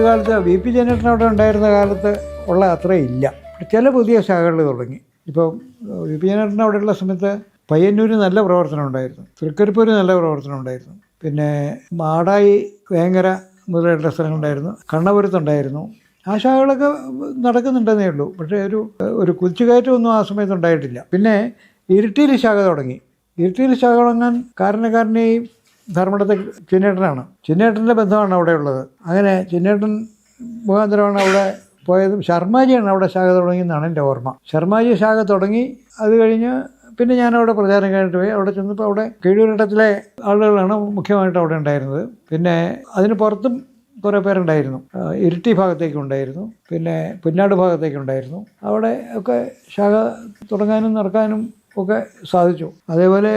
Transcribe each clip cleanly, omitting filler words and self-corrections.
കാലത്ത് VIP generation അവിടെ ഉണ്ടായിരുന്ന കാലത്ത് ഉള്ള അത്രയും ഇല്ല. ചില പുതിയ ശാഖകൾ തുടങ്ങി. ഇപ്പം VIP ജനറേഷൻ അവിടെയുള്ള സമയത്ത് പയ്യന്നൂർ നല്ല പ്രവർത്തനം ഉണ്ടായിരുന്നു, തൃക്കരിപ്പൂർ നല്ല പ്രവർത്തനം ഉണ്ടായിരുന്നു, പിന്നെ മാടായി വേങ്ങര മുതലായിട്ടുള്ള സ്ഥലങ്ങളുണ്ടായിരുന്നു, കണ്ണപുരത്തുണ്ടായിരുന്നു. ആ ശാഖകളൊക്കെ നടക്കുന്നുണ്ടെന്നേ ഉള്ളൂ. പക്ഷേ ഒരു കുതിച്ചുകയറ്റമൊന്നും ആ സമയത്ത് ഉണ്ടായിട്ടില്ല. പിന്നെ ഇരിട്ടിയിൽ ശാഖ തുടങ്ങി. ഇരിട്ടിയിൽ ശാഖ തുടങ്ങാൻ കാരണക്കാരനെയും ധർമ്മടത്തെ ചിന്നേട്ടനാണ്. ചിന്നേട്ടൻ്റെ ബന്ധമാണ് അവിടെ ഉള്ളത്. അങ്ങനെ ചിന്നേട്ടൻ മുഖാന്തരമാണ് അവിടെ പോയതും. ശർമാജിയാണ് അവിടെ ശാഖ തുടങ്ങിയെന്നാണ് എൻ്റെ ഓർമ്മ. ശർമാജി ശാഖ തുടങ്ങി. അത് കഴിഞ്ഞ് പിന്നെ ഞാനവിടെ പ്രചാരം കഴിഞ്ഞിട്ട് പോയി. അവിടെ ചെന്നപ്പോൾ അവിടെ കീഴൂരിടത്തിലെ ആളുകളാണ് മുഖ്യമായിട്ട് അവിടെ ഉണ്ടായിരുന്നത്. പിന്നെ അതിന് പുറത്തും കുറേ പേരുണ്ടായിരുന്നു. ഇരിട്ടി ഭാഗത്തേക്കുണ്ടായിരുന്നു, പിന്നെ പുന്നാട് ഭാഗത്തേക്കുണ്ടായിരുന്നു. അവിടെ ഒക്കെ ശാഖ തുടങ്ങാനും നടക്കാനും ഒക്കെ സാധിച്ചു. അതേപോലെ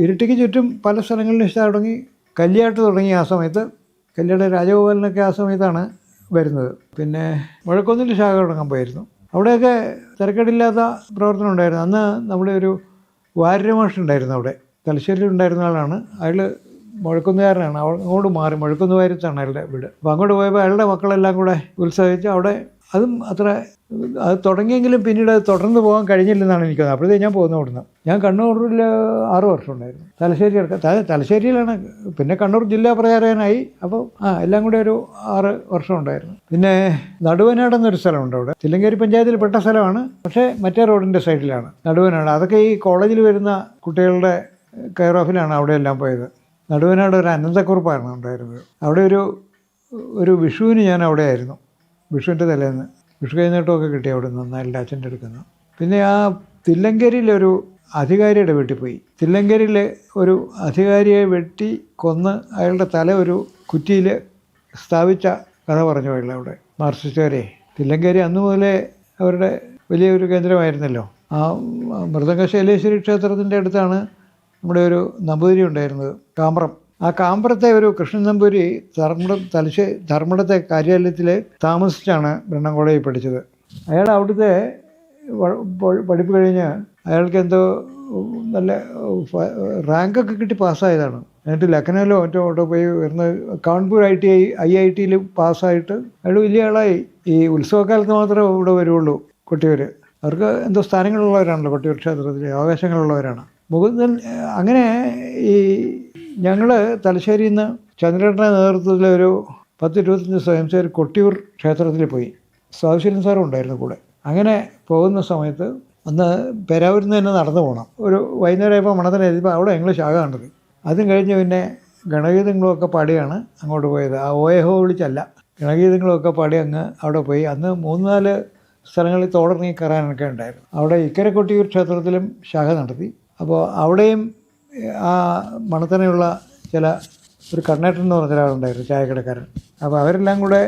ഇരിട്ടിക്ക് ചുറ്റും പല സ്ഥലങ്ങളിലും ശാഖ തുടങ്ങി. കല്യാട്ട് തുടങ്ങി ആ സമയത്ത്. കല്യാട് രാജഗോപാലനൊക്കെ ആ സമയത്താണ് വരുന്നത്. പിന്നെ മുഴക്കൊന്നിൽ ശാഖ തുടങ്ങാൻ പോയിരുന്നു. അവിടെയൊക്കെ തിരക്കേടില്ലാത്ത പ്രവർത്തനം ഉണ്ടായിരുന്നു. അന്ന് നമ്മുടെ ഒരു വാര്യമാഷുണ്ടായിരുന്നു അവിടെ, തലശ്ശേരിയിൽ ഉണ്ടായിരുന്ന ആളാണ്. അയാൾ മുഴക്കുന്നുകാരനാണ്. അങ്ങോട്ട് മാറി മുഴക്കുന്നുവാരത്താണ് അയാളുടെ വീട്. അപ്പോൾ അങ്ങോട്ട് പോയപ്പോൾ അയാളുടെ മക്കളെല്ലാം കൂടെ ഉത്സവിച്ച് അവിടെ അതും അത്ര അത് തുടങ്ങിയെങ്കിലും പിന്നീട് അത് തുടർന്ന് പോകാൻ കഴിഞ്ഞില്ലെന്നാണ് എനിക്ക് തോന്നുന്നത്. അപ്പോഴത്തേക്ക് ഞാൻ പോകുന്ന അവിടുന്ന്. ഞാൻ കണ്ണൂരിൽ 6 വർഷം ഉണ്ടായിരുന്നു. തലശ്ശേരിയിലാണ്. പിന്നെ കണ്ണൂർ ജില്ലാ പ്രചാരകനായി. അപ്പോൾ എല്ലാം കൂടെ ഒരു 6 വർഷം ഉണ്ടായിരുന്നു. പിന്നെ നടുവനാട് എന്നൊരു സ്ഥലമുണ്ട് അവിടെ. തില്ലങ്കേരി പഞ്ചായത്തിൽ പെട്ട സ്ഥലമാണ്, പക്ഷേ മറ്റേ റോഡിൻ്റെ സൈഡിലാണ് നടുവനാട്. അതൊക്കെ ഈ കോളേജിൽ വരുന്ന കുട്ടികളുടെ കെയർ ഓഫിലാണ് അവിടെയെല്ലാം പോയത്. നടുവനാട് ഒരു അനന്തക്കുറുപ്പാണ് ഉണ്ടായിരുന്നത്. അവിടെ ഒരു വിഷുവിന് ഞാൻ അവിടെ ആയിരുന്നു. വിഷുവിൻ്റെ തലേന്ന് വിഷു കൈനീട്ടമൊക്കെ കിട്ടി അവിടെ നിന്ന് എൻ്റെ അച്ഛൻ്റെ അടുക്കുന്ന. പിന്നെ ആ തില്ലങ്കരിയിലൊരു അധികാരിയുടെ വീട്ടിൽ പോയി. തില്ലങ്കരിയിൽ ഒരു അധികാരിയെ വെട്ടി കൊന്ന് അയാളുടെ തല ഒരു കുറ്റിയിൽ സ്ഥാപിച്ച കഥ പറഞ്ഞു പോയുള്ള അവിടെ മാർക്സിസ്റ്റുകാരെ. തില്ലങ്കേരി അന്ന് മുതലേ അവരുടെ വലിയൊരു കേന്ദ്രമായിരുന്നല്ലോ. ആ മൃദംഗശൈലേശ്വരി ക്ഷേത്രത്തിൻ്റെ അടുത്താണ് നമ്മുടെ ഒരു നമ്പൂതിരി ഉണ്ടായിരുന്നത്, കാമ്പ്രം. ആ കാമ്പ്രത്തെ ഒരു കൃഷ്ണൻ നമ്പൂരി ധർമ്മടത്തെ കാര്യാലയത്തിൽ താമസിച്ചാണ് ബ്രണ്ണൻ കോളേജിൽ പഠിച്ചത്. അയാൾ അവിടുത്തെ പഠിപ്പ് കഴിഞ്ഞ് അയാൾക്ക് എന്തോ നല്ല റാങ്കൊക്കെ കിട്ടി പാസ്സായതാണ്. എന്നിട്ട് ലക്നൗവിലോ മറ്റോ പോയി വരുന്ന കാൺപൂർ IIT പാസ്സായിട്ട് അയാൾ വലിയ ആളായി. ഈ ഉത്സവകാലത്ത് മാത്രമേ ഇവിടെ വരുള്ളൂ കൊട്ടിയൂർ. അവർക്ക് എന്തോ സ്ഥാനങ്ങളുള്ളവരാണല്ലോ കൊട്ടിയൂർ ക്ഷേത്രത്തിൽ, അവകാശങ്ങളുള്ളവരാണ്. മുകുന്ദൻ അങ്ങനെ ഈ ഞങ്ങൾ തലശ്ശേരിയിൽ നിന്ന് ചന്ദ്രേട്ടൻ്റെ നേതൃത്വത്തിൽ ഒരു 10-25 സ്വയംസേവർ കൊട്ടിയൂർ ക്ഷേത്രത്തിൽ പോയി. സ്വാതിശീലൻ സാറും ഉണ്ടായിരുന്നു കൂടെ. അങ്ങനെ പോകുന്ന സമയത്ത് അന്ന് പേരാവൂരിൽ നിന്ന് തന്നെ നടന്നു പോകണം. ഒരു വൈകുന്നേരമായപ്പോൾ മണത്തിന് എഴുതിയപ്പോൾ അവിടെ ഞങ്ങൾ ശാഖ കണ്ടത്. അതും കഴിഞ്ഞ് പിന്നെ ഗണഗീതങ്ങളുമൊക്കെ പാടിയാണ് അങ്ങോട്ട് പോയത്. ആ ഓയഹോ വിളിച്ചല്ല, ഗണഗീതങ്ങളുമൊക്കെ പാടി അങ്ങ് അവിടെ പോയി. അന്ന് 3-4 സ്ഥലങ്ങളിൽ തോടിറങ്ങി കയറാനൊക്കെ ഉണ്ടായിരുന്നു. അവിടെ ഇക്കരെ കൊട്ടിയൂർ ക്ഷേത്രത്തിലും ശാഖ നടത്തി. അപ്പോൾ അവിടെയും ആ മണത്തനെയുള്ള ഒരു കർണേട്ടൻ എന്ന് പറഞ്ഞ ഒരാളുണ്ടായിരുന്നു, ചായക്കടക്കാരൻ. അപ്പോൾ അവരെല്ലാം കൂടെ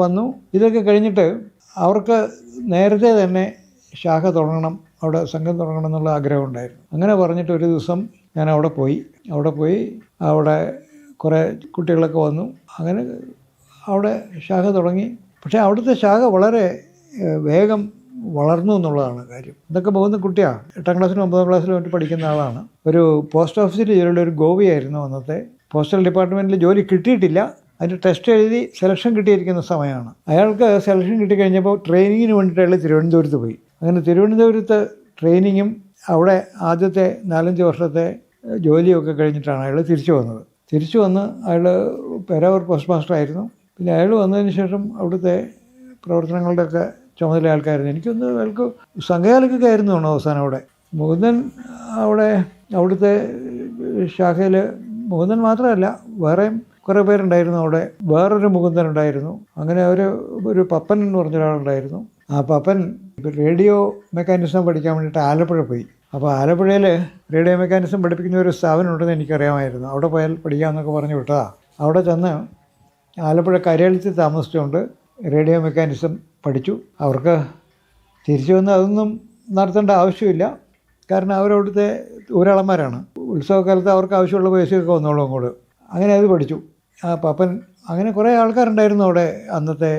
വന്നു. ഇതൊക്കെ കഴിഞ്ഞിട്ട് അവർക്ക് നേരത്തെ തന്നെ ശാഖ തുടങ്ങണം, അവിടെ സംഘം തുടങ്ങണം എന്നുള്ള ആഗ്രഹം ഉണ്ടായിരുന്നു. അങ്ങനെ പറഞ്ഞിട്ട് ഒരു ദിവസം ഞാൻ അവിടെ പോയി. അവിടെ കുറേ കുട്ടികളൊക്കെ വന്നു. അങ്ങനെ അവിടെ ശാഖ തുടങ്ങി. പക്ഷേ അവിടുത്തെ ശാഖ വളരെ വേഗം വളർന്നു എന്നുള്ളതാണ് കാര്യം. ഇതൊക്കെ പോകുന്ന കുട്ടിയാണ്, 8ാം ക്ലാസ്സിലും 9ാം ക്ലാസ്സിലും മറ്റും പഠിക്കുന്ന ആളാണ്. ഒരു പോസ്റ്റ് ഓഫീസിൽ ജോലിയുള്ള ഒരു ഗോപിയായിരുന്നു അന്നത്തെ. പോസ്റ്റൽ ഡിപ്പാർട്ട്മെൻറ്റിൽ ജോലി കിട്ടിയിട്ടില്ല, അതിൻ്റെ ടെസ്റ്റ് എഴുതി സെലക്ഷൻ കിട്ടിയിരിക്കുന്ന സമയമാണ്. അയാൾക്ക് സെലക്ഷൻ കിട്ടിക്കഴിഞ്ഞപ്പോൾ ട്രെയിനിങ്ങിന് വേണ്ടിയിട്ട് അയാൾ തിരുവനന്തപുരത്ത് പോയി. അങ്ങനെ തിരുവനന്തപുരത്ത് ട്രെയിനിങ്ങും അവിടെ ആദ്യത്തെ 4-5 വർഷത്തെ ജോലിയൊക്കെ കഴിഞ്ഞിട്ടാണ് അയാൾ തിരിച്ചു വന്നത്. തിരിച്ചു വന്ന് അയാൾ പേരാവൂർ പോസ്റ്റ് മാസ്റ്റർ ആയിരുന്നു. പിന്നെ അയാൾ വന്നതിന് ശേഷം അവിടുത്തെ പ്രവർത്തനങ്ങളുടെയൊക്കെ ചുമതല ആൾക്കായിരുന്നു. എനിക്കൊന്ന് അയാൾക്ക് സംഘകാലക്കൊക്കെ ആയിരുന്നു അവസാനം അവിടെ. മുകുന്ദൻ അവിടുത്തെ ശാഖയിൽ മുകുന്ദൻ മാത്രമല്ല വേറെയും കുറേ പേരുണ്ടായിരുന്നു അവിടെ. വേറൊരു മുകുന്ദൻ ഉണ്ടായിരുന്നു. അങ്ങനെ ഒരു പപ്പൻ എന്ന് പറഞ്ഞ ഒരാളുണ്ടായിരുന്നു. ആ പപ്പൻ റേഡിയോ മെക്കാനിസം പഠിക്കാൻ വേണ്ടിയിട്ട് ആലപ്പുഴ പോയി. അപ്പോൾ ആലപ്പുഴയിൽ റേഡിയോ മെക്കാനിസം പഠിപ്പിക്കുന്ന ഒരു സ്ഥാപനം ഉണ്ടെന്ന് എനിക്കറിയാമായിരുന്നു. അവിടെ പോയാൽ പഠിക്കാമെന്നൊക്കെ പറഞ്ഞ് വിട്ടതാണ്. അവിടെ ചെന്ന് ആലപ്പുഴ കാര്യാലയത്തിൽ താമസിച്ചുകൊണ്ട് റേഡിയോ മെക്കാനിസം പഠിച്ചു. അവർക്ക് തിരിച്ചു വന്ന് അതൊന്നും നടത്തേണ്ട ആവശ്യമില്ല, കാരണം അവരവിടുത്തെ ഊരാളന്മാരാണ്. ഉത്സവകാലത്ത് അവർക്ക് ആവശ്യമുള്ള പൈസയൊക്കെ വന്നോളൂ അങ്ങോട്ട്. അങ്ങനെ അത് പഠിച്ചു. ആ പപ്പൻ അങ്ങനെ കുറേ ആൾക്കാരുണ്ടായിരുന്നു അവിടെ അന്നത്തെ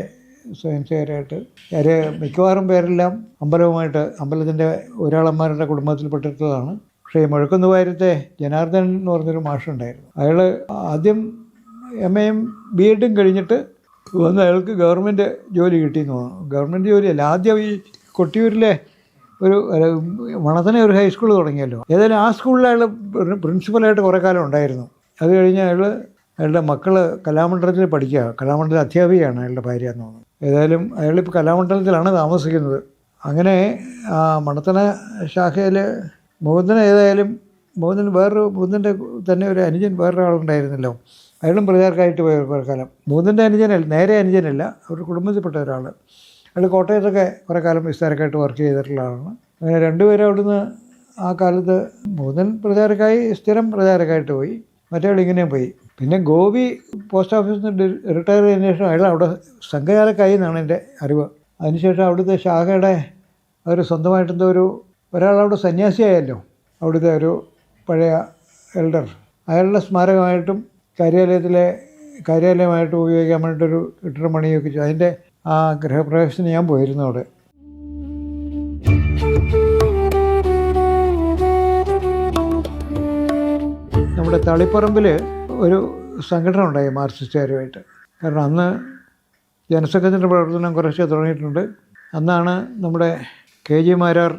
സ്വയംസേവകരായിട്ട്. മിക്കവാറും പേരെല്ലാം അമ്പലത്തിൻ്റെ ഊരാളന്മാരുടെ കുടുംബത്തിൽപ്പെട്ടിട്ടുള്ളതാണ്. പക്ഷേ ഈ മുഴക്കുന്നുവാരത്തെ ജനാർദ്ദനൻ എന്ന് പറഞ്ഞൊരു മാഷുണ്ടായിരുന്നു. അയാൾ ആദ്യം MA യും B.Ed കഴിഞ്ഞിട്ട് വന്ന് അയാൾക്ക് ഗവൺമെൻറ് ജോലി കിട്ടിയെന്ന് തോന്നുന്നു. ഗവൺമെൻറ് ജോലിയല്ല, ആദ്യം ഈ കൊട്ടിയൂരിലെ ഒരു മണത്തനെ ഒരു ഹൈസ്കൂൾ തുടങ്ങിയല്ലോ. ഏതായാലും ആ സ്കൂളിൽ അയാൾ പ്രിൻസിപ്പലായിട്ട് കുറേ കാലം ഉണ്ടായിരുന്നു. അത് കഴിഞ്ഞ് അയാളുടെ മക്കൾ കലാമണ്ഡലത്തിൽ പഠിക്കുക, കലാമണ്ഡലം അധ്യാപികയാണ് അയാളുടെ ഭാര്യ എന്ന് തോന്നുന്നു. ഏതായാലും അയാളിപ്പോൾ കലാമണ്ഡലത്തിലാണ് താമസിക്കുന്നത്. അങ്ങനെ ആ മണത്തന ശാഖയിൽ മുകുന്ദൻ്റെ തന്നെ ഒരു അനുജൻ വേറൊരാളുണ്ടായിരുന്നല്ലോ, അയാളും പ്രചാരക്കായിട്ട് പോയ കുറേ കാലം. മുകുന്ദൻ്റെ അനുജനല്ല, നേരെ അനുജനല്ല, അവരുടെ കുടുംബത്തിൽപ്പെട്ട ഒരാൾ. അയാൾ കോട്ടയത്തൊക്കെ കുറേ കാലം വിസ്താരക്കായിട്ട് വർക്ക് ചെയ്തിട്ടുള്ള ആളാണ്. അങ്ങനെ രണ്ടുപേരും അവിടുന്ന് ആ കാലത്ത് മുകുന്ദൻ സ്ഥിരം പ്രചാരക്കായിട്ട് പോയി, മറ്റേ ഇങ്ങനെയും പോയി. പിന്നെ ഗോപി പോസ്റ്റ് ഓഫീസിൽ നിന്ന് റിട്ടയർ ചെയ്തതിന് ശേഷം അയാൾ അവിടെ സംഘചാലക്കായി എന്നാണ് എൻ്റെ അറിവ്. അതിനുശേഷം അവിടുത്തെ ശാഖയുടെ ഒരു സ്വന്തമായിട്ടെന്തോ ഒരാളവിടെ സന്യാസിയായല്ലോ, അവിടുത്തെ ഒരു പഴയ എൽഡർ. അയാളുടെ സ്മാരകമായിട്ടും കാര്യാലയമായിട്ടും ഉപയോഗിക്കാൻ വേണ്ടിയിട്ടൊരു കെട്ടിടം പണിയൊക്കെ ചെയ്തു. അതിൻ്റെ ആ ഗൃഹപ്രവേശത്തിന് ഞാൻ പോയിരുന്നു അവിടെ. നമ്മുടെ തളിപ്പറമ്പിൽ ഒരു സംഘടന ഉണ്ടായി മാർക്സിസ്റ്റുകാരുമായിട്ട്. കാരണം അന്ന് ജനസംഘത്തിൻ്റെ പ്രവർത്തനം കുറച്ച് തുടങ്ങിയിട്ടുണ്ട്. അന്നാണ് നമ്മുടെ KG മാരാർ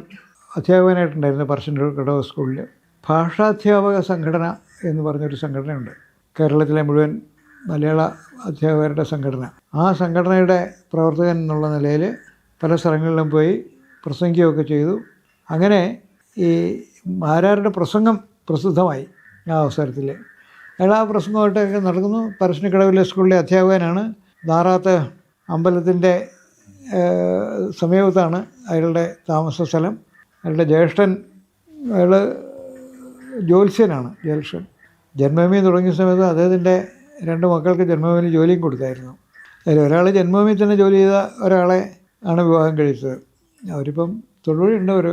അധ്യാപകനായിട്ടുണ്ടായിരുന്നത് പറശ്ശിനിക്കടവ് സ്കൂളിൽ. ഭാഷാധ്യാപക സംഘടന എന്ന് പറഞ്ഞൊരു സംഘടനയുണ്ട്, കേരളത്തിലെ മുഴുവൻ മലയാള അധ്യാപകരുടെ സംഘടന. ആ സംഘടനയുടെ പ്രവർത്തകൻ എന്നുള്ള നിലയിൽ പല സ്ഥലങ്ങളിലും പോയി പ്രസംഗിക്കുകയൊക്കെ ചെയ്തു. അങ്ങനെ ഈ മാരാരുടെ പ്രസംഗം പ്രസിദ്ധമായി. ആ അവസരത്തിൽ അയാൾ ആ പ്രസംഗമായിട്ടൊക്കെ നടക്കുന്നു. പറശ്ശിനിക്കടവിലെ സ്കൂളിലെ അധ്യാപകനാണ്. നാറാത്ത് അമ്പലത്തിൻ്റെ സമീപത്താണ് അയാളുടെ താമസ സ്ഥലം. അയാളുടെ ജ്യേഷ്ഠൻ, അയാൾ ജ്യോത്സ്യനാണ്. ജന്മഭൂമി തുടങ്ങിയ സമയത്ത് അദ്ദേഹത്തിൻ്റെ 2 മക്കൾക്ക് ജന്മഭൂമിയിൽ ജോലിയും കൊടുത്തായിരുന്നു. അതിൽ ഒരാൾ ജന്മഭൂമിയിൽ തന്നെ ജോലി ചെയ്ത ഒരാളെ ആണ് വിവാഹം കഴിച്ചത്. അവരിപ്പം തൊടുപുഴയുണ്ട്, അവർ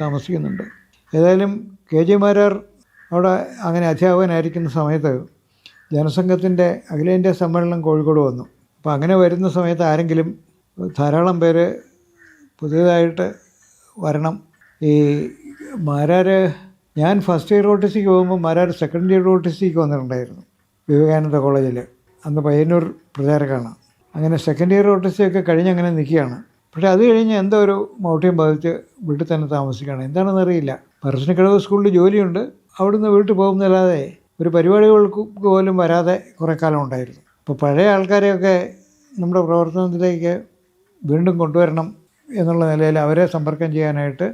താമസിക്കുന്നുണ്ട്. ഏതായാലും KG മാരാർ അവിടെ അങ്ങനെ അധ്യാപകനായിരിക്കുന്ന സമയത്ത് ജനസംഘത്തിൻ്റെ അഖിലേന്ത്യാ സമ്മേളനം കോഴിക്കോട് വന്നു. അപ്പോൾ അങ്ങനെ വരുന്ന സമയത്ത് ആരെങ്കിലും ധാരാളം പേര് പുതിയതായിട്ട് വരണം. ഈ മാരാർ, ഞാൻ ഫസ്റ്റ് ഇയർ OTCക്ക് പോകുമ്പോൾ മാരാർ സെക്കൻഡ് ഇയർ OTCക്ക് വന്നിട്ടുണ്ടായിരുന്നു വിവേകാനന്ദ കോളേജിൽ. അന്ന് പയ്യന്നൂർ പ്രചാരക്കാണ്. അങ്ങനെ സെക്കൻഡ് ഇയർ OTC ഒക്കെ കഴിഞ്ഞങ്ങനെ നിൽക്കുകയാണ്. പക്ഷേ അത് കഴിഞ്ഞ് എന്തോ ഒരു മൗഢ്യം ബാധിച്ച് വീട്ടിൽ തന്നെ താമസിക്കുകയാണ്. എന്താണെന്നറിയില്ല. പറശ്ശിനിക്കടവ് സ്കൂളിൽ ജോലിയുണ്ട്, അവിടുന്ന് വീട്ടിൽ പോകുന്നതല്ലാതെ ഒരു പരിപാടികൾക്ക് പോലും വരാതെ കുറേ കാലം ഉണ്ടായിരുന്നു. അപ്പോൾ പഴയ ആൾക്കാരെയൊക്കെ നമ്മുടെ പ്രവർത്തനത്തിലേക്ക് വീണ്ടും കൊണ്ടുവരണം എന്നുള്ള നിലയിൽ അവരെ സമ്പർക്കം ചെയ്യാനായിട്ട്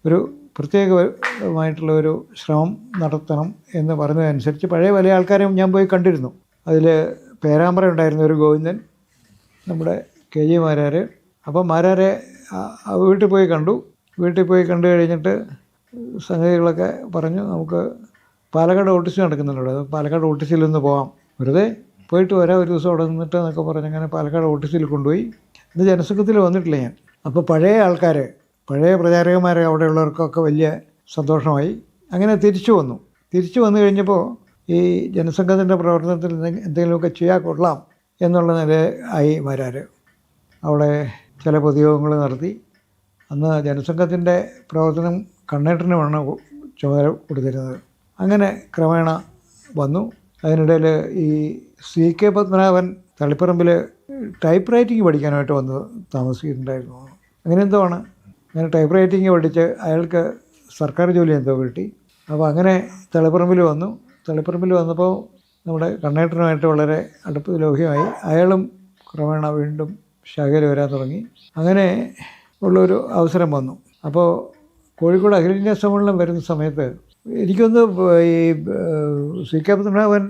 ഒരു പ്രത്യേകമായിട്ടുള്ള ഒരു ശ്രമം നടത്തണം എന്ന് പറഞ്ഞതനുസരിച്ച് പഴയ പല ആൾക്കാരെയും ഞാൻ പോയി കണ്ടിരുന്നു. അതിൽ പേരാമ്പ്ര ഉണ്ടായിരുന്ന ഒരു ഗോവിന്ദൻ, നമ്മുടെ KG മാരാർ. അപ്പോൾ മാരാരെ വീട്ടിൽ പോയി കണ്ടു. വീട്ടിൽ പോയി കണ്ടു കഴിഞ്ഞിട്ട് സംഗതികളൊക്കെ പറഞ്ഞു. നമുക്ക് പാലക്കാട് OTC നടക്കുന്നുണ്ടല്ലോ, പാലക്കാട് OTCയിൽ ഒന്ന് പോകാം, വെറുതെ പോയിട്ട് വരാം, ഒരു ദിവസം അവിടെ നിന്നിട്ട് എന്നൊക്കെ പറഞ്ഞ് അങ്ങനെ പാലക്കാട് OTCയിൽ കൊണ്ടുപോയി. ഇന്ന് ജനസംഘത്തിൽ വന്നിട്ടില്ല ഞാൻ. അപ്പോൾ പഴയ ആൾക്കാർ, പഴയ പ്രചാരകന്മാരെ അവിടെയുള്ളവർക്കൊക്കെ വലിയ സന്തോഷമായി. അങ്ങനെ തിരിച്ചു വന്നു കഴിഞ്ഞപ്പോൾ ഈ ജനസംഘത്തിൻ്റെ പ്രവർത്തനത്തിൽ എന്തെങ്കിലുമൊക്കെ ചെയ്യാൻ കൊള്ളാം എന്നുള്ള നില ആയി മാരാർ. അവിടെ ചില പൊതുയോഗങ്ങൾ നടത്തി. അന്ന് ജനസംഘത്തിൻ്റെ പ്രവർത്തനം കണ്ണേട്ടനുമാണ് ചുമതല കൊടുത്തിരുന്നത്. അങ്ങനെ ക്രമേണ വന്നു. അതിനിടയിൽ ഈ CK പത്മനാഭൻ തളിപ്പറമ്പിൽ ടൈപ്പ് റൈറ്റിംഗ് പഠിക്കാനായിട്ട് വന്ന് താമസിക്കുന്നുണ്ടായിരുന്നു. അങ്ങനെ എന്തോ ആണ്. അങ്ങനെ ടൈപ്പ് റൈറ്റിംഗ് പഠിച്ച് അയാൾക്ക് സർക്കാർ ജോലി എന്തോ കിട്ടി. അപ്പോൾ അങ്ങനെ തളിപ്പറമ്പിൽ വന്നു. തളിപ്പറമ്പിൽ വന്നപ്പോൾ നമ്മുടെ കണ്ണേട്ടനുമായിട്ട് വളരെ അടുപ്പ് ലോഹ്യമായി. അയാളും ക്രമേണ വീണ്ടും ശാഖയിൽ വരാൻ തുടങ്ങി. അങ്ങനെ ഉള്ളൊരു അവസരം വന്നു. അപ്പോൾ കോഴിക്കോട് അഖിലേന്ത്യാ സമ്മേളനം വരുന്ന സമയത്ത് എനിക്കൊന്ന് ഈ CK പത്മനാഭൻ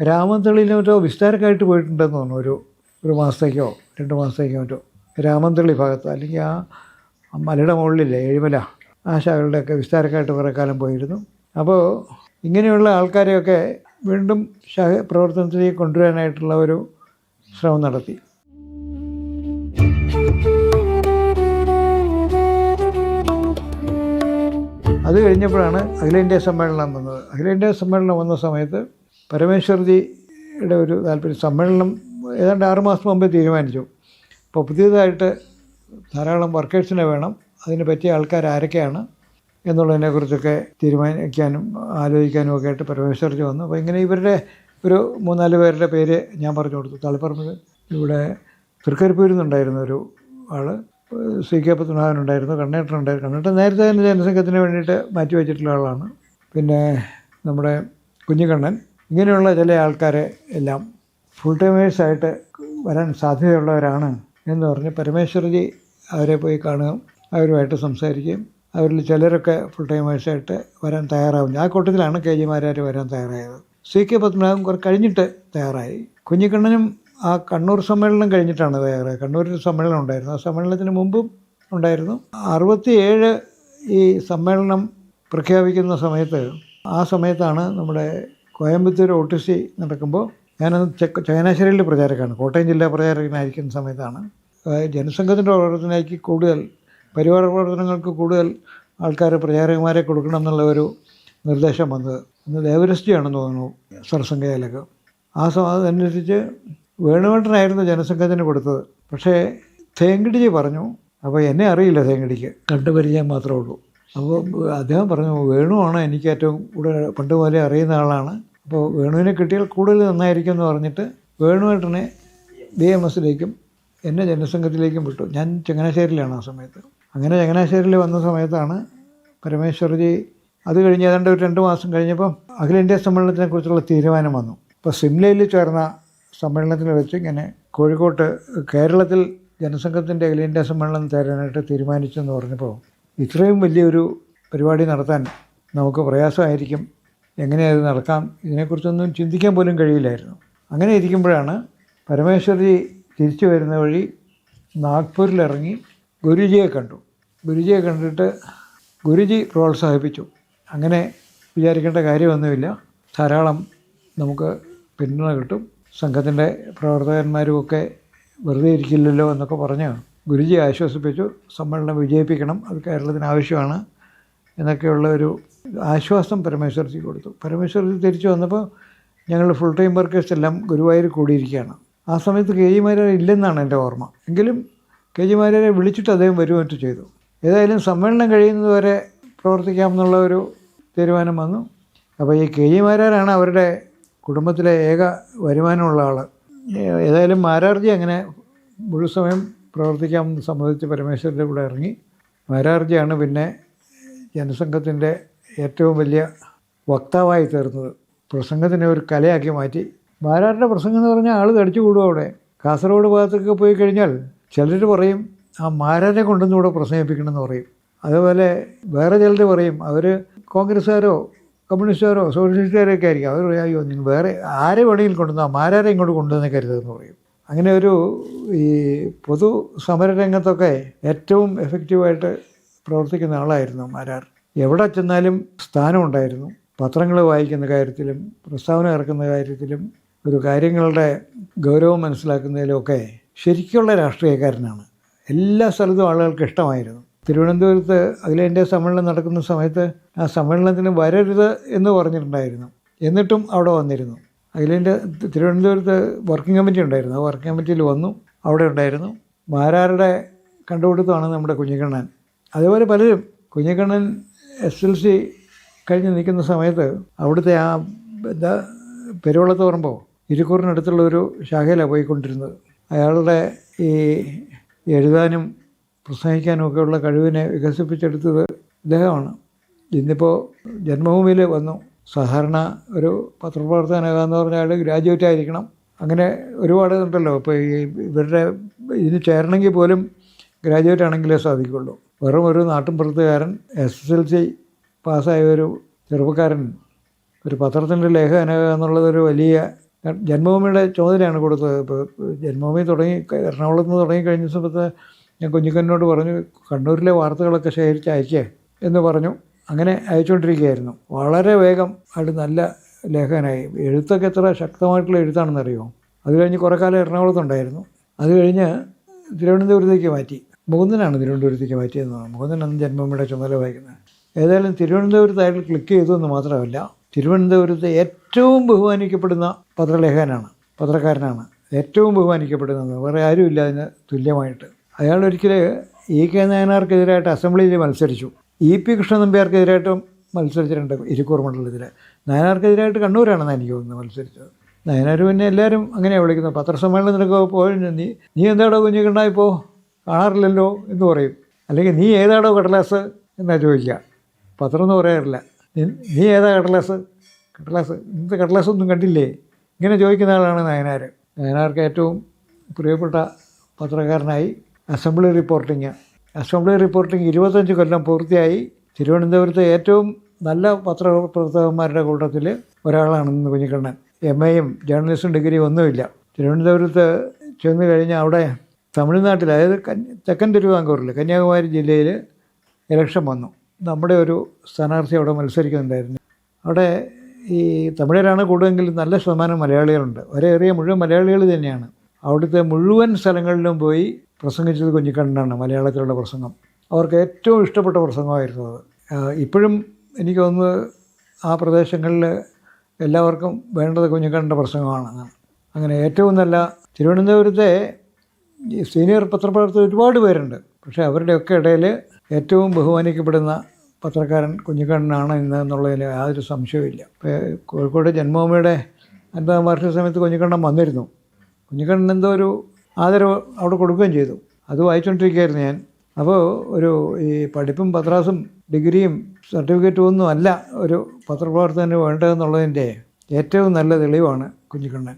രാമന്തളിയിൽ മറ്റോ വിസ്താരക്കായിട്ട് പോയിട്ടുണ്ടെന്ന് തോന്നുന്നു. ഒരു മാസത്തേക്കോ 2 മാസത്തേക്കോ മറ്റോ രാമന്തളി ഭാഗത്ത്, അല്ലെങ്കിൽ ആ മലയുടെ മുകളിലില്ലേ ഏഴിമല, ആ ശാഖകളുടെയൊക്കെ വിസ്താരക്കായിട്ട് കുറേ കാലം പോയിരുന്നു. അപ്പോൾ ഇങ്ങനെയുള്ള ആൾക്കാരെയൊക്കെ വീണ്ടും ശാഖ പ്രവർത്തനത്തിലേക്ക് കൊണ്ടുവരാനായിട്ടുള്ള ഒരു ശ്രമം നടത്തി. അത് കഴിഞ്ഞപ്പോഴാണ് അഖിലേന്ത്യാ സമ്മേളനം വന്നത്. അഖിലേന്ത്യാ സമ്മേളനം വന്ന സമയത്ത് പരമേശ്വർജിയുടെ ഒരു താല്പര്യം, സമ്മേളനം ഏതാണ്ട് 6 മാസം മുമ്പേ തീരുമാനിച്ചു. അപ്പോൾ പുതിയതായിട്ട് ധാരാളം വർക്കേഴ്സിനെ വേണം, അതിന് പറ്റിയ ആൾക്കാർ ആരൊക്കെയാണ് എന്നുള്ളതിനെക്കുറിച്ചൊക്കെ തീരുമാനിക്കാനും ആലോചിക്കാനും ഒക്കെ ആയിട്ട് പരമേശ്വർജി വന്നു. അപ്പോൾ ഇങ്ങനെ ഇവരുടെ ഒരു 3-4 പേരുടെ പേര് ഞാൻ പറഞ്ഞു കൊടുത്തു. തളിപ്പറമ്പിൽ ഇവിടെ തൃക്കരിപ്പൂരിൽ നിന്നുണ്ടായിരുന്ന ഒരു ആൾ, സി കെ പത്മനാഭനുണ്ടായിരുന്നു, കണ്ണേട്ടനുണ്ടായിരുന്നു. കണ്ണേട്ടൻ നേരത്തെ തന്നെ ജനസംഘത്തിന് വേണ്ടിയിട്ട് മാറ്റി വെച്ചിട്ടുള്ള ആളാണ്. പിന്നെ നമ്മുടെ കുഞ്ഞിക്കണ്ണൻ, ഇങ്ങനെയുള്ള ചില ആൾക്കാരെ എല്ലാം ഫുൾ ടൈമേഴ്സായിട്ട് വരാൻ സാധ്യതയുള്ളവരാണ് എന്ന് പറഞ്ഞ് പരമേശ്വർജി അവരെ പോയി കാണുകയും അവരുമായിട്ട് സംസാരിക്കുകയും അവരിൽ ചിലരൊക്കെ ഫുൾ ടൈമേഴ്സായിട്ട് വരാൻ തയ്യാറാവും. ആ കൂട്ടത്തിലാണ് കെ ജി മാരാർ വരാൻ തയ്യാറായത്. സി കെ പത്മനാഭൻ കുറെ കഴിഞ്ഞിട്ട് തയ്യാറായി. കുഞ്ഞിക്കണ്ണനും ആ കണ്ണൂർ സമ്മേളനം കഴിഞ്ഞിട്ടാണ് തയ്യാറായത്. കണ്ണൂരിൽ സമ്മേളനം ഉണ്ടായിരുന്നു, ആ സമ്മേളനത്തിന് മുമ്പും ഉണ്ടായിരുന്നു. 67 ഈ സമ്മേളനം പ്രഖ്യാപിക്കുന്ന സമയത്ത്, ആ സമയത്താണ് നമ്മുടെ കോയമ്പത്തൂർ OTC നടക്കുമ്പോൾ, ഞാനത് ചങ്ങനാശ്ശേരിയിലെ പ്രചാരകനാണ്, കോട്ടയം ജില്ലാ പ്രചാരകനായിരിക്കുന്ന സമയത്താണ് ജനസംഘത്തിൻ്റെ പ്രവർത്തനത്തിലേക്ക് കൂടുതൽ, പരിവാര പ്രവർത്തനങ്ങൾക്ക് കൂടുതൽ ആൾക്കാർ പ്രചാരകന്മാരെ കൊടുക്കണം എന്നുള്ള ഒരു നിർദ്ദേശം വന്നത്. അന്ന് ദേവരസ്റ്റിയാണെന്ന് തോന്നുന്നു സർസംഘയിലൊക്കെ. അതനുസരിച്ച് വേണുവേട്ടനായിരുന്നു ജനസംഘത്തിന് കൊടുത്തത്. പക്ഷേ തേങ്കടിജി പറഞ്ഞു, അപ്പോൾ എന്നെ അറിയില്ല, തേങ്കടിക്ക് കണ്ടുപരിചയം മാത്രമേ ഉള്ളൂ. അപ്പോൾ അദ്ദേഹം പറഞ്ഞു, വേണുവാണ് എനിക്ക് ഏറ്റവും കൂടുതൽ പണ്ട് മുതലേ അറിയുന്ന ആളാണ്, അപ്പോൾ വേണുവിനെ കിട്ടിയാൽ കൂടുതൽ നന്നായിരിക്കും എന്ന് പറഞ്ഞിട്ട് വേണുവേട്ടനെ BMSലേക്കും എന്നെ ജനസംഘത്തിലേക്കും വിട്ടു. ഞാൻ ചങ്ങനാശ്ശേരിയിലാണ് ആ സമയത്ത്. അങ്ങനെ ചങ്ങനാശ്ശേരിയിൽ വന്ന സമയത്താണ് പരമേശ്വർജി, അത് കഴിഞ്ഞ് ഏതാണ്ട് ഒരു 2 മാസം കഴിഞ്ഞപ്പം അഖിലേന്ത്യാ സമ്മേളനത്തിനെക്കുറിച്ചുള്ള തീരുമാനം വന്നു. ഇപ്പോൾ സിംലയിൽ ചേർന്ന സമ്മേളനത്തിൽ വെച്ച് ഇങ്ങനെ കോഴിക്കോട്ട് കേരളത്തിൽ ജനസംഘത്തിൻ്റെ അഖിലേന്ത്യാ സമ്മേളനം ചേരാനായിട്ട് തീരുമാനിച്ചെന്ന് പറഞ്ഞപ്പോൾ, ഇത്രയും വലിയൊരു പരിപാടി നടത്താൻ നമുക്ക് പ്രയാസമായിരിക്കും, എങ്ങനെയത് നടക്കാം, ഇതിനെക്കുറിച്ചൊന്നും ചിന്തിക്കാൻ പോലും കഴിയില്ലായിരുന്നു. അങ്ങനെ ഇരിക്കുമ്പോഴാണ് പരമേശ്വർജി തിരിച്ചു വരുന്ന വഴി നാഗ്പൂരിലിറങ്ങി ഗുരുജിയെ കണ്ടു. ഗുരുജിയെ കണ്ടിട്ട് ഗുരുജി പ്രോത്സാഹിപ്പിച്ചു, അങ്ങനെ വിചാരിക്കേണ്ട കാര്യമൊന്നുമില്ല, ധാരാളം നമുക്ക് പിന്തുണ കിട്ടും, സംഘത്തിൻ്റെ പ്രവർത്തകന്മാരുമൊക്കെ വെറുതെ ഇരിക്കില്ലല്ലോ എന്നൊക്കെ പറഞ്ഞ് ഗുരുജി ആശ്വസിപ്പിച്ചു. സമ്മേളനം വിജയിപ്പിക്കണം, അത് കേരളത്തിന് ആവശ്യമാണ് എന്നൊക്കെയുള്ള ഒരു ആശ്വാസം പരമേശ്വർജി കൊടുത്തു. പരമേശ്വർജി തിരിച്ചു വന്നപ്പോൾ ഞങ്ങൾ ഫുൾ ടൈം വർക്കേഴ്സ് എല്ലാം ഗുരുവായൂർ കൂടിയിരിക്കുകയാണ്. ആ സമയത്ത് കെ ജി മാരാർ ഇല്ലെന്നാണ് എൻ്റെ ഓർമ്മ. എങ്കിലും കെ ജി മാരാരെ വിളിച്ചിട്ട് അദ്ദേഹം വരുമായിട്ട് ചെയ്തു. ഏതായാലും സമ്മേളനം കഴിയുന്നതുവരെ പ്രവർത്തിക്കാമെന്നുള്ള ഒരു തീരുമാനം വന്നു. അപ്പോൾ ഈ കെ ജി മാരാരാണ് അവരുടെ കുടുംബത്തിലെ ഏക വരുമാനമുള്ള ആൾ. ഏതായാലും മാരാർജി അങ്ങനെ മുഴുസമയം പ്രവർത്തിക്കാമെന്ന് സമ്മതിച്ച് പരമേശ്വരൻ്റെ കൂടെ ഇറങ്ങി. മാരാർജിയാണ് പിന്നെ ജനസംഘത്തിൻ്റെ ഏറ്റവും വലിയ വക്താവായി തീർന്നത്. പ്രസംഗത്തിനെ ഒരു കലയാക്കി മാറ്റി. മാരാരുടെ പ്രസംഗം എന്ന് പറഞ്ഞാൽ ആൾ തടിച്ചു കൂടും. അവിടെ കാസർഗോഡ് ഭാഗത്തൊക്കെ പോയി കഴിഞ്ഞാൽ ചിലർ പറയും ആ മാരാരെ കൊണ്ടൊന്നും ഇവിടെ പ്രസംഗിപ്പിക്കണമെന്ന് പറയും. അതുപോലെ വേറെ ചിലർ പറയും അവർ കോൺഗ്രസ്സുകാരോ കമ്മ്യൂണിസ്റ്റുകാരോ സോഷ്യലിസ്റ്റുകാരൊക്കെ ആയിരിക്കും. അവർ പറയും അയ്യോ നിങ്ങൾ വേറെ ആരെ വേണമെങ്കിലും കൊണ്ടുവന്നോ, മാരാരെ ഇങ്ങോട്ട് കൊണ്ടുവന്നേ കരുതെന്ന് പറയും. അങ്ങനെ ഒരു ഈ പൊതു സമരരംഗത്തൊക്കെ ഏറ്റവും എഫക്റ്റീവായിട്ട് പ്രവർത്തിക്കുന്ന ആളായിരുന്നു മാരാർ. എവിടെ ചെന്നാലും സ്ഥാനമുണ്ടായിരുന്നു. പത്രങ്ങൾ വായിക്കുന്ന കാര്യത്തിലും പ്രസ്താവന ഇറക്കുന്ന കാര്യത്തിലും ഒരു കാര്യങ്ങളുടെ ഗൗരവം മനസ്സിലാക്കുന്നതിലുമൊക്കെ ശരിക്കുള്ള രാഷ്ട്രീയക്കാരനാണ്. എല്ലാ സ്ഥലത്തും ആളുകൾക്ക് ഇഷ്ടമായിരുന്നു. തിരുവനന്തപുരത്ത് അഖിലേന്ത്യാ സമ്മേളനം നടക്കുന്ന സമയത്ത് ആ സമ്മേളനത്തിന് വരരുത് എന്ന് പറഞ്ഞിട്ടുണ്ടായിരുന്നു, എന്നിട്ടും അവിടെ വന്നിരുന്നു. അഖിലേന്ത്യാ തിരുവനന്തപുരത്ത് വർക്കിംഗ് കമ്മിറ്റി ഉണ്ടായിരുന്നു, ആ വർക്കിംഗ് കമ്മിറ്റിയിൽ വന്നു, അവിടെ ഉണ്ടായിരുന്നു. മാരാരുടെ കണ്ടുപിടുത്തമാണ് നമ്മുടെ കുഞ്ഞിക്കണ്ണൻ. അതേപോലെ പലരും. കുഞ്ഞിക്കണ്ണൻ SLC കഴിഞ്ഞ് നിൽക്കുന്ന സമയത്ത് അവിടുത്തെ ആ പെരുവള്ളത്ത് പറയുമ്പോൾ ഇരിക്കൂറിനടുത്തുള്ള ഒരു ശാഖയിലാണ് പോയിക്കൊണ്ടിരുന്നത്. അയാളുടെ ഈ എഴുതാനും പ്രസംഗിക്കാനും ഒക്കെയുള്ള കഴിവിനെ വികസിപ്പിച്ചെടുത്തത് ഇദ്ദേഹമാണ്. ഇന്നിപ്പോൾ ജന്മഭൂമിയിൽ വന്നു. സാധാരണ ഒരു പത്രപ്രവർത്തകനാകാന്ന് പറഞ്ഞാൽ അയാൾ ഗ്രാജുവേറ്റ് ആയിരിക്കണം, അങ്ങനെ ഒരുപാട് ഉണ്ടല്ലോ. ഇപ്പോൾ ഈ ഇവരുടെ ഇതിന് ചേരണമെങ്കിൽ പോലും ഗ്രാജുവേറ്റ് ആണെങ്കിലേ സാധിക്കുള്ളൂ. വെറും ഒരു നാട്ടിൻപുറത്തുകാരൻ SSLC പാസ്സായ ഒരു ചെറുപ്പക്കാരൻ ഒരു പത്രത്തിൻ്റെ ലേഖകനാകുക എന്നുള്ളതൊരു വലിയ ജന്മഭൂമിയുടെ ചുമതലയാണ് കൊടുത്തത്. ഇപ്പോൾ ജന്മഭൂമി തുടങ്ങി എറണാകുളത്ത് നിന്ന് തുടങ്ങിക്കഴിഞ്ഞ സമയത്ത് ഞാൻ കുഞ്ഞിക്കണ്ണനോട് പറഞ്ഞു കണ്ണൂരിലെ വാർത്തകളൊക്കെ ശേഖരിച്ച് അയക്കേ എന്ന് പറഞ്ഞു. അങ്ങനെ അയച്ചുകൊണ്ടിരിക്കുകയായിരുന്നു. വളരെ വേഗം ആയിട്ട് നല്ല ലേഖകനായി. എഴുത്തൊക്കെ എത്ര ശക്തമായിട്ടുള്ള എഴുത്താണെന്നറിയുമോ. അത് കഴിഞ്ഞ് കുറേ കാലം എറണാകുളത്തുണ്ടായിരുന്നു. അത് കഴിഞ്ഞ് തിരുവനന്തപുരത്തേക്ക് മാറ്റി. മുകുന്ദനാണ് തിരുവനന്തപുരത്തേക്ക് മാറ്റിയെന്നാണ്. മുകുന്ദനാണ് ജന്മഭൂമിയുടെ ചുമതല വഹിക്കുന്നത്. ഏതായാലും തിരുവനന്തപുരത്ത് അയാൾ ക്ലിക്ക് ചെയ്തു എന്ന് മാത്രമല്ല, തിരുവനന്തപുരത്ത് ഏറ്റവും ബഹുമാനിക്കപ്പെടുന്ന പത്രക്കാരനാണ്. ഏറ്റവും ബഹുമാനിക്കപ്പെടുന്നത് വേറെ ആരുമില്ല അതിന് തുല്യമായിട്ട്. അയാളൊരിക്കൽ EK നായനാർക്കെതിരായിട്ട് അസംബ്ലിയിൽ മത്സരിച്ചു. EP കൃഷ്ണൻ നമ്പ്യാർക്കെതിരായിട്ടും മത്സരിച്ചിട്ടുണ്ട് ഇരിക്കൂർ മണ്ഡലത്തിൽ. നായനാർക്കെതിരായിട്ട് കണ്ണൂരാണെന്ന് എനിക്ക് തോന്നുന്നത് മത്സരിച്ചത്. നയനാർ പിന്നെ എല്ലാവരും അങ്ങനെയാണ് വിളിക്കുന്നത്. പത്രസമ്മേളനത്തിനൊക്കെ പോയി നീ എന്താടോ കുഞ്ഞിക്കണ്ണ ഇപ്പോൾ കാണാറില്ലല്ലോ എന്ന് പറയും. അല്ലെങ്കിൽ നീ ഏതാടോ കടലാസ് എന്നാണ് ചോദിക്കുക. പത്രം എന്ന് പറയാറില്ല. നീ ഏതാ കടലാസ് ഇന്നത്തെ കടലാസൊന്നും കണ്ടില്ലേ, ഇങ്ങനെ ചോദിക്കുന്ന ആളാണ് നയനാർ. നയനാർക്ക് ഏറ്റവും പ്രിയപ്പെട്ട പത്രക്കാരനായി അസംബ്ലി റിപ്പോർട്ടിങ് 25 കൊല്ലം പൂർത്തിയായി. തിരുവനന്തപുരത്തെ ഏറ്റവും നല്ല പത്രപ്രവർത്തകന്മാരുടെ കൂട്ടത്തിൽ ഒരാളാണ് ഇന്ന് കുഞ്ഞിക്കണ്ണൻ. MAയും ജേർണലിസം ഡിഗ്രി ഒന്നുമില്ല. തിരുവനന്തപുരത്ത് ചെന്ന് കഴിഞ്ഞാൽ അവിടെ തമിഴ്നാട്ടിൽ, അതായത് തെക്കൻ തിരുവിതാംകൂറിൽ കന്യാകുമാരി ജില്ലയിൽ ഇലക്ഷൻ വന്നു. നമ്മുടെ ഒരു സ്ഥാനാർത്ഥി അവിടെ മത്സരിക്കുന്നുണ്ടായിരുന്നു. അവിടെ ഈ തമിഴരാണ് കൂടുതലെങ്കിലും നല്ല ശതമാനം മലയാളികളുണ്ട്. ഒരേറിയ മുഴുവൻ മലയാളികൾ തന്നെയാണ്. അവിടുത്തെ മുഴുവൻ സ്ഥലങ്ങളിലും പോയി പ്രസംഗിച്ചത് കുഞ്ഞിക്കണ്ണനാണ്. മലയാളത്തിലുള്ള പ്രസംഗം അവർക്ക് ഏറ്റവും ഇഷ്ടപ്പെട്ട പ്രസംഗമായിരുന്നു അത്. ഇപ്പോഴും എനിക്ക് തോന്നുന്നത് ആ പ്രദേശങ്ങളിൽ എല്ലാവർക്കും വേണ്ടത് കുഞ്ഞിക്കണ്ണൻ്റെ പ്രസംഗമാണ്. അങ്ങനെ ഏറ്റവും നല്ല തിരുവനന്തപുരത്തെ സീനിയർ പത്രപ്രവർത്തകർ ഒരുപാട് പേരുണ്ട്. പക്ഷേ അവരുടെയൊക്കെ ഇടയിൽ ഏറ്റവും ബഹുമാനിക്കപ്പെടുന്ന പത്രക്കാരൻ കുഞ്ഞിക്കണ്ണനാണ് ഇന്ന് എന്നുള്ളതിൽ യാതൊരു സംശയവുമില്ല. കോഴിക്കോട് ജന്മഭൂമിയുടെ 50-ാം വാർഷിക സമയത്ത് കുഞ്ഞിക്കണ്ണൻ വന്നിരുന്നു. കുഞ്ഞിക്കണ്ണൻ എന്തോ ഒരു ആദരവ് അവിടെ കൊടുക്കുകയും ചെയ്തു. അത് വായിച്ചുകൊണ്ടിരിക്കുകയായിരുന്നു ഞാൻ. അപ്പോൾ ഈ പഠിപ്പും പത്രാസും ഡിഗ്രിയും സർട്ടിഫിക്കറ്റും ഒന്നും അല്ല ഒരു പത്രപ്രവർത്തകന് വേണ്ടതെന്നുള്ളതിൻ്റെ ഏറ്റവും നല്ല തെളിവാണ് കുഞ്ഞിക്കണ്ണൻ.